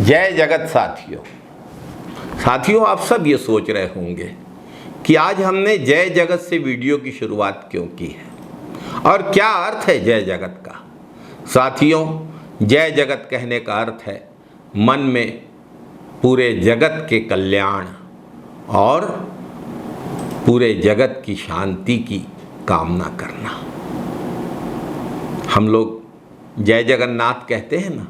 जय जगत साथियों, आप सब ये सोच रहे होंगे कि आज हमने जय जगत से वीडियो की शुरुआत क्यों की है और क्या अर्थ है जय जगत का। साथियों, जय जगत कहने का अर्थ है मन में पूरे जगत के कल्याण और पूरे जगत की शांति की कामना करना। हम लोग जय जगन्नाथ कहते हैं ना,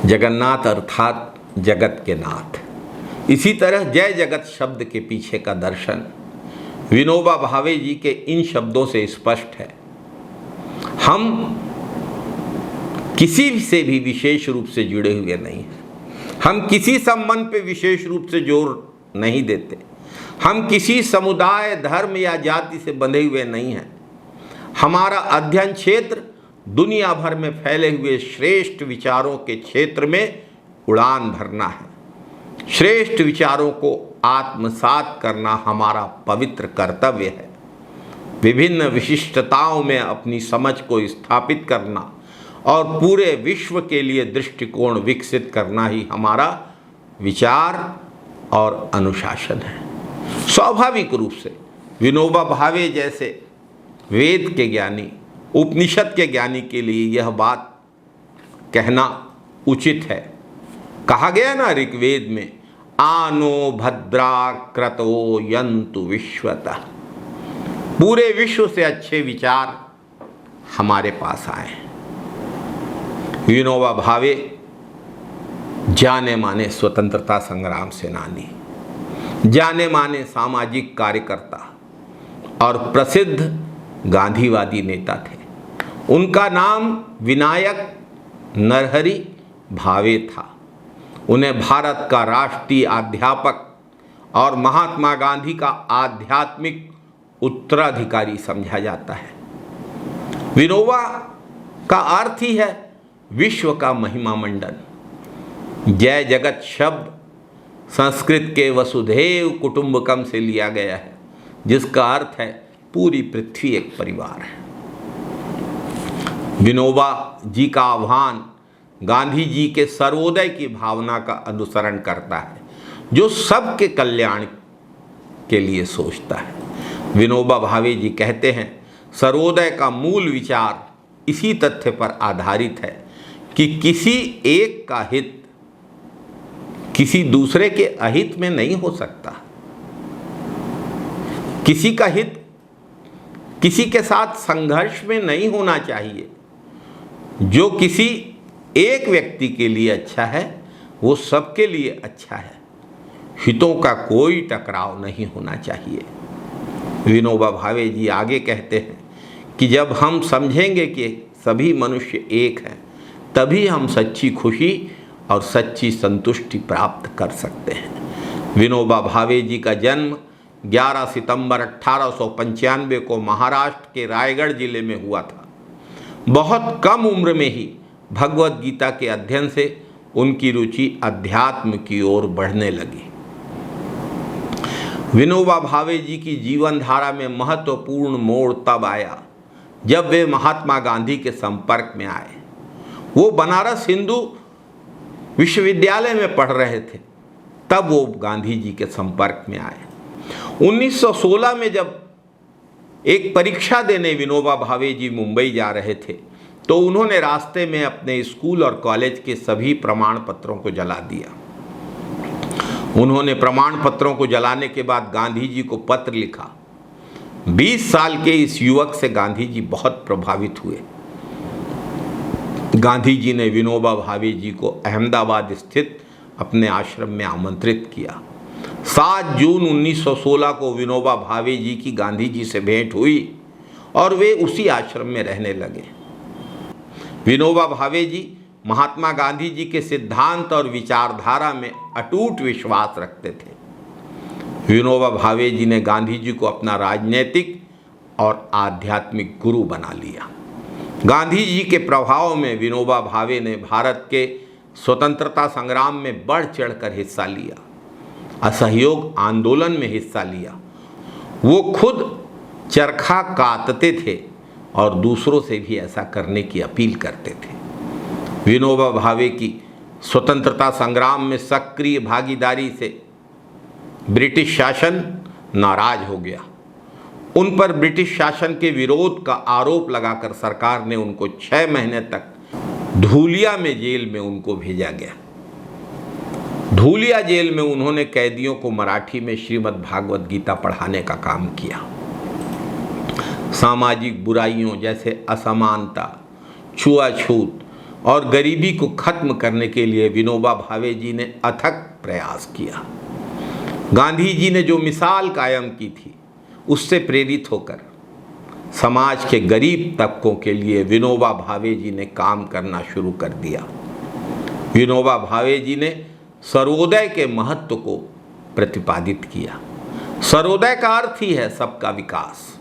जगन्नाथ अर्थात जगत के नाथ। इसी तरह जय जगत शब्द के पीछे का दर्शन विनोबा भावे जी के इन शब्दों से स्पष्ट है। हम किसी से भी विशेष रूप से जुड़े हुए नहीं हैं, हम किसी संबंध पे विशेष रूप से जोर नहीं देते, हम किसी समुदाय, धर्म या जाति से बंधे हुए नहीं हैं। हमारा अध्ययन क्षेत्र दुनिया भर में फैले हुए श्रेष्ठ विचारों के क्षेत्र में उड़ान भरना है। श्रेष्ठ विचारों को आत्मसात करना हमारा पवित्र कर्तव्य है। विभिन्न विशिष्टताओं में अपनी समझ को स्थापित करना और पूरे विश्व के लिए दृष्टिकोण विकसित करना ही हमारा विचार और अनुशासन है। स्वाभाविक रूप से विनोबा भावे जैसे वेद के ज्ञानी, उपनिषद के ज्ञानी के लिए यह बात कहना उचित है। कहा गया ना ऋग्वेद में, आनो भद्रा क्रतो यन्तु विश्वतः। पूरे विश्व से अच्छे विचार हमारे पास आए। विनोबा भावे जाने माने स्वतंत्रता संग्राम सेनानी, जाने माने सामाजिक कार्यकर्ता और प्रसिद्ध गांधीवादी नेता थे। उनका नाम विनायक नरहरि भावे था। उन्हें भारत का राष्ट्रीय अध्यापक और महात्मा गांधी का आध्यात्मिक उत्तराधिकारी समझा जाता है। विनोबा का अर्थ ही है विश्व का महिमा मंडन। जय जगत शब्द संस्कृत के वसुधैव कुटुंबकम से लिया गया है, जिसका अर्थ है पूरी पृथ्वी एक परिवार है। विनोबा जी का आह्वान गांधी जी के सर्वोदय की भावना का अनुसरण करता है, जो सबके कल्याण के लिए सोचता है। विनोबा भावे जी कहते हैं, सर्वोदय का मूल विचार इसी तथ्य पर आधारित है कि किसी एक का हित किसी दूसरे के अहित में नहीं हो सकता। किसी का हित किसी के साथ संघर्ष में नहीं होना चाहिए। जो किसी एक व्यक्ति के लिए अच्छा है वो सबके लिए अच्छा है। हितों का कोई टकराव नहीं होना चाहिए। विनोबा भावे जी आगे कहते हैं कि जब हम समझेंगे कि सभी मनुष्य एक हैं, तभी हम सच्ची खुशी और सच्ची संतुष्टि प्राप्त कर सकते हैं। विनोबा भावे जी का जन्म 11 सितंबर 1895 को महाराष्ट्र के रायगढ़ जिले में हुआ था। बहुत कम उम्र में ही भगवत गीता के अध्ययन से उनकी रुचि अध्यात्म की ओर बढ़ने लगी। विनोबा भावे जी की जीवन धारा में महत्वपूर्ण मोड़ तब आया जब वे महात्मा गांधी के संपर्क में आए। वो बनारस हिंदू विश्वविद्यालय में पढ़ रहे थे, तब वो गांधी जी के संपर्क में आए। 1916 में जब एक परीक्षा देने विनोबा भावे जी मुंबई जा रहे थे, तो उन्होंने रास्ते में अपने स्कूल और कॉलेज के सभी प्रमाण पत्रों को जला दिया। उन्होंने प्रमाण पत्रों को जलाने के बाद गांधी जी को पत्र लिखा। 20 साल के इस युवक से गांधी जी बहुत प्रभावित हुए। गांधी जी ने विनोबा भावे जी को अहमदाबाद स्थित अपने आश्रम में आमंत्रित किया। 7 जून 1916 को विनोबा भावे जी की गांधी जी से भेंट हुई और वे उसी आश्रम में रहने लगे। विनोबा भावे जी महात्मा गांधी जी के सिद्धांत और विचारधारा में अटूट विश्वास रखते थे। विनोबा भावे जी ने गांधी जी को अपना राजनीतिक और आध्यात्मिक गुरु बना लिया। गांधी जी के प्रभाव में विनोबा भावे ने भारत के स्वतंत्रता संग्राम में बढ़ चढ़कर हिस्सा लिया, असहयोग आंदोलन में हिस्सा लिया। वो खुद चरखा कातते थे और दूसरों से भी ऐसा करने की अपील करते थे। विनोबा भावे की स्वतंत्रता संग्राम में सक्रिय भागीदारी से ब्रिटिश शासन नाराज हो गया। उन पर ब्रिटिश शासन के विरोध का आरोप लगाकर सरकार ने उनको 6 महीने तक धूलिया में जेल में उनको भेजा गया। धूलिया जेल में उन्होंने कैदियों को मराठी में श्रीमद् भागवत गीता पढ़ाने का काम किया। सामाजिक बुराइयों जैसे असमानता, छुआछूत और गरीबी को खत्म करने के लिए विनोबा भावे जी ने अथक प्रयास किया। गांधी जी ने जो मिसाल कायम की थी, उससे प्रेरित होकर समाज के गरीब तबकों के लिए विनोबा भावे जी ने काम करना शुरू कर दिया। विनोबा भावे जी ने सर्वोदय के महत्व को प्रतिपादित किया। सर्वोदय का अर्थ ही है सबका विकास।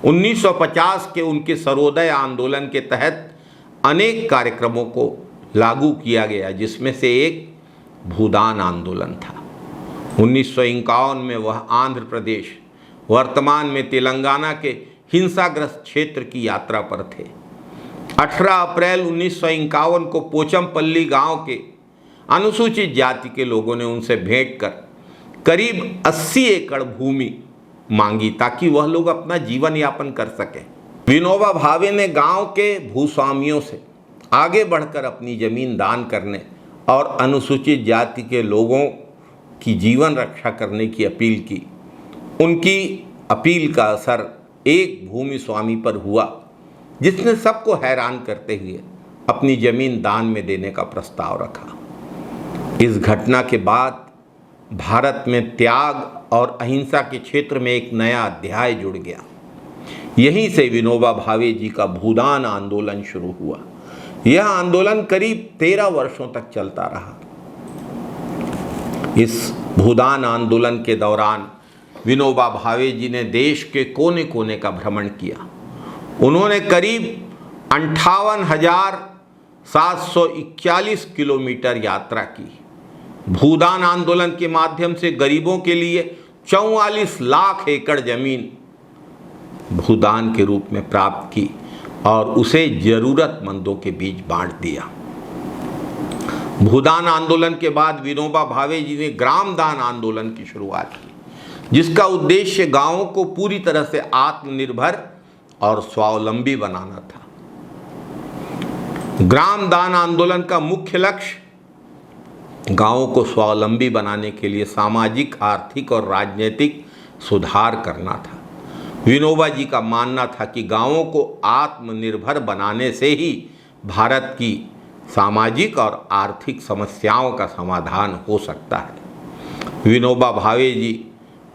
1950 के उनके सर्वोदय आंदोलन के तहत अनेक कार्यक्रमों को लागू किया गया, जिसमें से एक भूदान आंदोलन था। 1951 में वह आंध्र प्रदेश, वर्तमान में तेलंगाना के हिंसाग्रस्त क्षेत्र की यात्रा पर थे। 18 अप्रैल 1951 को पोचमपल्ली गांव के अनुसूचित जाति के लोगों ने उनसे भेंट कर करीब 80 एकड़ भूमि मांगी ताकि वह लोग अपना जीवन यापन कर सकें। विनोबा भावे ने गांव के भूस्वामियों से आगे बढ़कर अपनी जमीन दान करने और अनुसूचित जाति के लोगों की जीवन रक्षा करने की अपील की। उनकी अपील का असर एक भूमि स्वामी पर हुआ, जिसने सबको हैरान करते हुए अपनी जमीन दान में देने का प्रस्ताव रखा। इस घटना के बाद भारत में त्याग और अहिंसा के क्षेत्र में एक नया अध्याय जुड़ गया। यहीं से विनोबा भावे जी का भूदान आंदोलन शुरू हुआ। यह आंदोलन करीब 13 वर्षों तक चलता रहा। इस भूदान आंदोलन के दौरान विनोबा भावे जी ने देश के कोने कोने का भ्रमण किया। उन्होंने करीब 58,741 किलोमीटर यात्रा की। भूदान आंदोलन के माध्यम से गरीबों के लिए 44 लाख एकड़ जमीन भूदान के रूप में प्राप्त की और उसे जरूरतमंदों के बीच बांट दिया। भूदान आंदोलन के बाद विनोबा भावे जी ने ग्राम दान आंदोलन की शुरुआत की, जिसका उद्देश्य गांवों को पूरी तरह से आत्मनिर्भर और स्वावलंबी बनाना था। ग्राम दान आंदोलन का मुख्य लक्ष्य गांवों को स्वावलंबी बनाने के लिए सामाजिक, आर्थिक और राजनीतिक सुधार करना था। विनोबा जी का मानना था कि गांवों को आत्मनिर्भर बनाने से ही भारत की सामाजिक और आर्थिक समस्याओं का समाधान हो सकता है। विनोबा भावे जी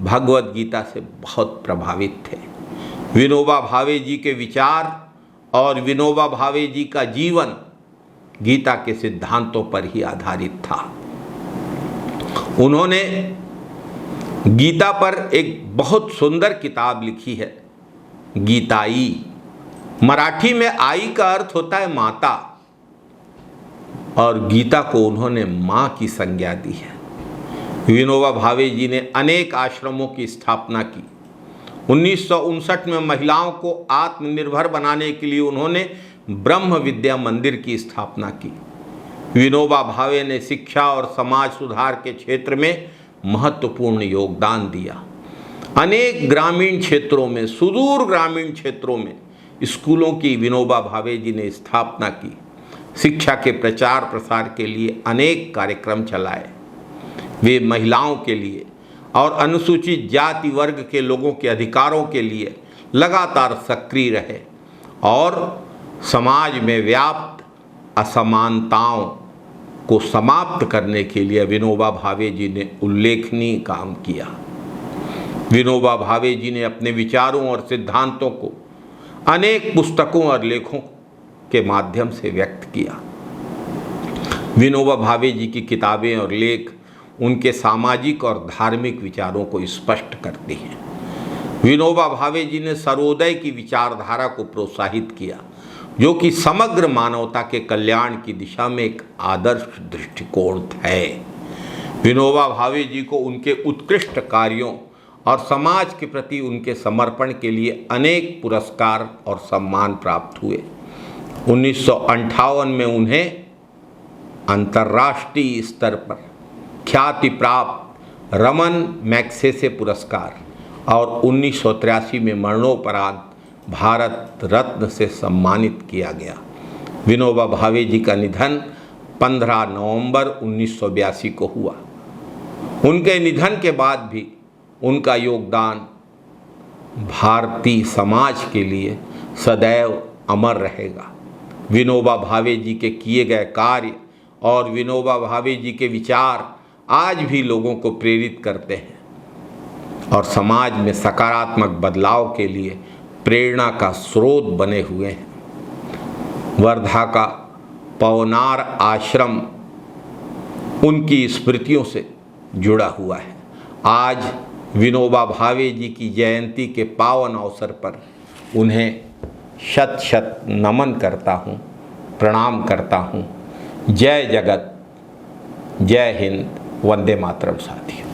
भगवत गीता से बहुत प्रभावित थे। विनोबा भावे जी के विचार और विनोबा भावे जी का जीवन गीता के सिद्धांतों पर ही आधारित था। उन्होंने गीता पर एक बहुत सुंदर किताब लिखी है, गीताई। मराठी में आई का अर्थ होता है माता, और गीता को उन्होंने माँ की संज्ञा दी है। विनोबा भावे जी ने अनेक आश्रमों की स्थापना की। 1959 में महिलाओं को आत्मनिर्भर बनाने के लिए उन्होंने ब्रह्म विद्या मंदिर की स्थापना की। विनोबा भावे ने शिक्षा और समाज सुधार के क्षेत्र में महत्वपूर्ण योगदान दिया। अनेक ग्रामीण क्षेत्रों में, सुदूर ग्रामीण क्षेत्रों में स्कूलों की विनोबा भावे जी ने स्थापना की। शिक्षा के प्रचार प्रसार के लिए अनेक कार्यक्रम चलाए। वे महिलाओं के लिए और अनुसूचित जाति वर्ग के लोगों के अधिकारों के लिए लगातार सक्रिय रहे और समाज में व्याप्त असमानताओं को समाप्त करने के लिए विनोबा भावे जी ने उल्लेखनीय काम किया। विनोबा भावे जी ने अपने विचारों और सिद्धांतों को अनेक पुस्तकों और लेखों के माध्यम से व्यक्त किया। विनोबा भावे जी की किताबें और लेख उनके सामाजिक और धार्मिक विचारों को स्पष्ट करती हैं। विनोबा भावे जी ने सर्वोदय की विचारधारा को प्रोत्साहित किया, जो कि समग्र मानवता के कल्याण की दिशा में एक आदर्श दृष्टिकोण है। विनोबा भावे जी को उनके उत्कृष्ट कार्यों और समाज के प्रति उनके समर्पण के लिए अनेक पुरस्कार और सम्मान प्राप्त हुए। 1958 में उन्हें अंतर्राष्ट्रीय स्तर पर ख्याति प्राप्त रमन मैग्सेसे पुरस्कार और 1983 में मरणोपरांत भारत रत्न से सम्मानित किया गया। विनोबा भावे जी का निधन 15 नवंबर 1982 को हुआ। उनके निधन के बाद भी उनका योगदान भारतीय समाज के लिए सदैव अमर रहेगा। विनोबा भावे जी के किए गए कार्य और विनोबा भावे जी के विचार आज भी लोगों को प्रेरित करते हैं और समाज में सकारात्मक बदलाव के लिए प्रेरणा का स्रोत बने हुए हैं। वर्धा का पवनार आश्रम उनकी स्मृतियों से जुड़ा हुआ है। आज विनोबा भावे जी की जयंती के पावन अवसर पर उन्हें शत शत नमन करता हूँ, प्रणाम करता हूँ। जय जगत, जय हिंद, वंदे मातरम साथियों।